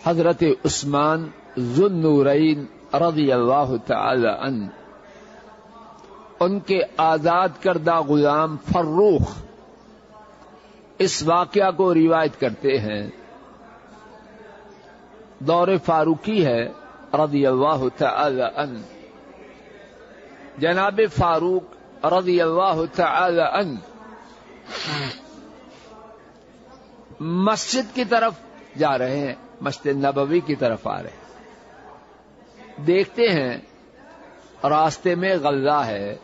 حضرت عثمان ذو النورین رضی اللہ تعالی عنہ ان کے آزاد کردہ غلام فروخ اس واقعہ کو روایت کرتے ہیں. دور فاروقی ہے رضی اللہ تعالی عنہ. جناب فاروق رضی اللہ تعالی عنہ مسجد کی طرف جا رہے ہیں، مسجد نبوی کی طرف آ رہے ہیں. دیکھتے ہیں راستے میں غلہ ہے،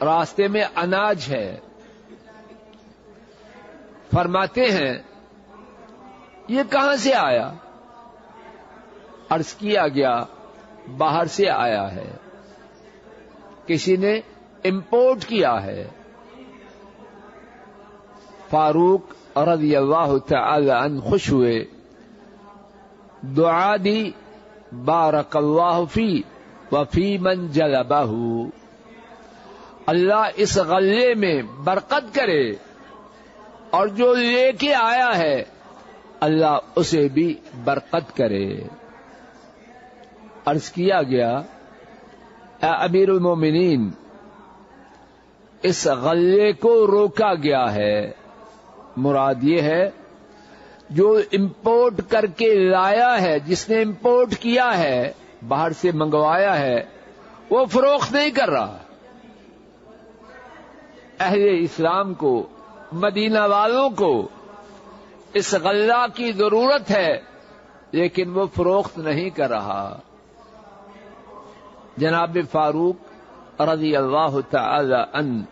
راستے میں اناج ہے. فرماتے ہیں یہ کہاں سے آیا؟ عرض کیا گیا باہر سے آیا ہے، کسی نے امپورٹ کیا ہے. فاروق رضی اللہ تعالی عنہ خوش ہوئے، دعا دی بارک اللہ فی وفی من جلبہ، اللہ اس غلے میں برکت کرے اور جو لے کے آیا ہے اللہ اسے بھی برکت کرے. عرض کیا گیا اے امیر المومنین، اس غلے کو روکا گیا ہے، مراد یہ ہے جو امپورٹ کر کے لایا ہے، جس نے امپورٹ کیا ہے، باہر سے منگوایا ہے، وہ فروخت نہیں کر رہا. اہل اسلام کو، مدینہ والوں کو اس غلہ کی ضرورت ہے لیکن وہ فروخت نہیں کر رہا. جناب فاروق رضی اللہ تعالی عنہ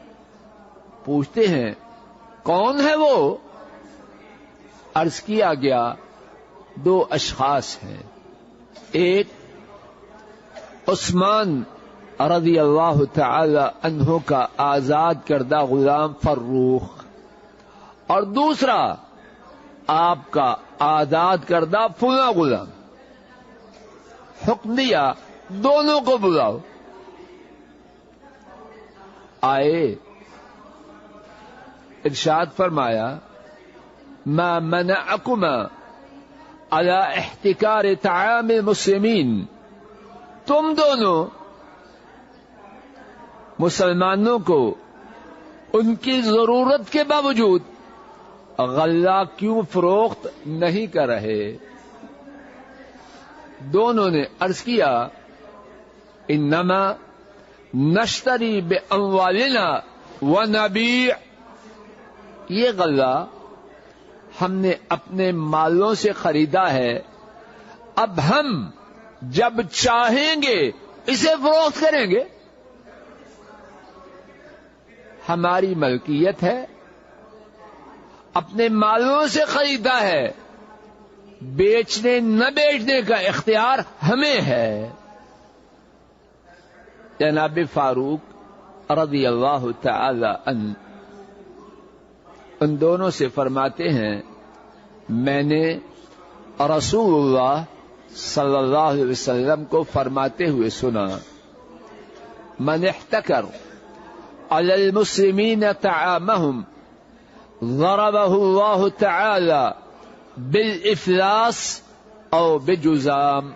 پوچھتے ہیں کون ہے وہ؟ عرض کیا گیا دو اشخاص ہیں، ایک عثمان رضی اللہ تعالی عنہ کا آزاد کردہ غلام فروخ، اور دوسرا آپ کا آزاد کردہ فلاں غلام. حکم دیا دونوں کو بلاؤ. آئے، ارشاد فرمایا ما منعکما علی احتکار طعام المسلمین، تم دونوں مسلمانوں کو ان کی ضرورت کے باوجود غلہ کیوں فروخت نہیں کر رہے؟ دونوں نے عرض کیا انما نشتری باموالنا ونبیع، یہ غلہ ہم نے اپنے مالوں سے خریدا ہے، اب ہم جب چاہیں گے اسے فروخت کریں گے. ہماری ملکیت ہے، اپنے مالوں سے خریدا ہے، بیچنے نہ بیچنے کا اختیار ہمیں ہے. جناب فاروق رضی اللہ تعالی عنہ ان دونوں سے فرماتے ہیں میں نے رسول اللہ صلی اللہ علیہ وسلم کو فرماتے ہوئے سنا من احتکر علی المسلمین طعامهم ضربه اللہ تعالی بالافلاس او بجزام.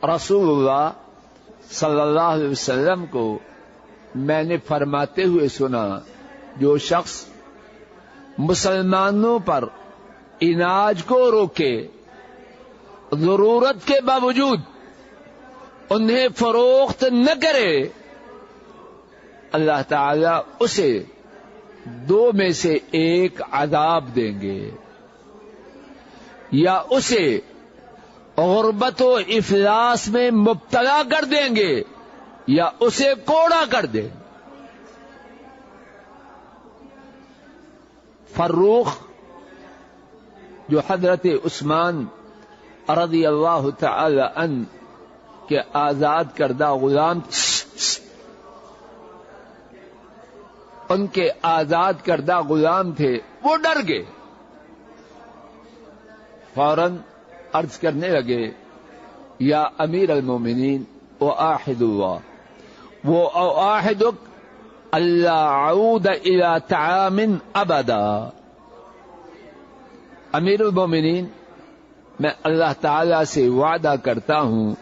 رسول اللہ صلی اللہ علیہ وسلم کو میں نے فرماتے ہوئے سنا جو شخص مسلمانوں پر اناج کو روکے، ضرورت کے باوجود انہیں فروخت نہ کرے، اللہ تعالی اسے دو میں سے ایک عذاب دیں گے، یا اسے غربت و افلاس میں مبتلا کر دیں گے یا اسے کوڑا کر دیں گے. فروخ جو حضرت عثمان رضی اللہ تعالی عنہ کے آزاد کردہ غلام، ان کے آزاد کردہ غلام تھے، وہ ڈر گئے، فوراً عرض کرنے لگے یا امیر المومنین اعاہد اللہ واعاہدک اللہ اعود الى طعام ابدا، امیر المومنین، میں اللہ تعالی سے وعدہ کرتا ہوں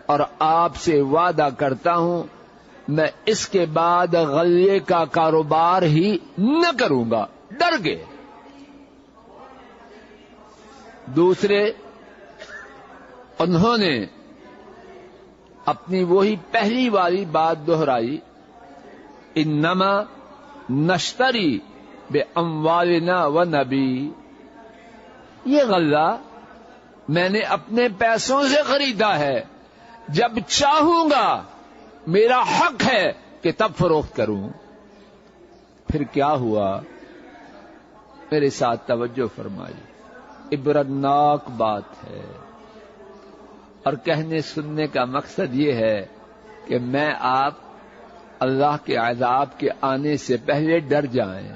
اور آپ سے وعدہ کرتا ہوں میں اس کے بعد غلے کا کاروبار ہی نہ کروں گا. ڈر گئے. دوسرے، انہوں نے اپنی وہی پہلی والی بات دہرائی، انما نشتری باموالنا ونبی، یہ غلہ میں نے اپنے پیسوں سے خریدا ہے، جب چاہوں گا میرا حق ہے کہ تب فروخت کروں. پھر کیا ہوا؟ میرے ساتھ توجہ فرمائی، عبرتناک بات ہے، اور کہنے سننے کا مقصد یہ ہے کہ میں آپ اللہ کے عذاب کے آنے سے پہلے ڈر جائیں.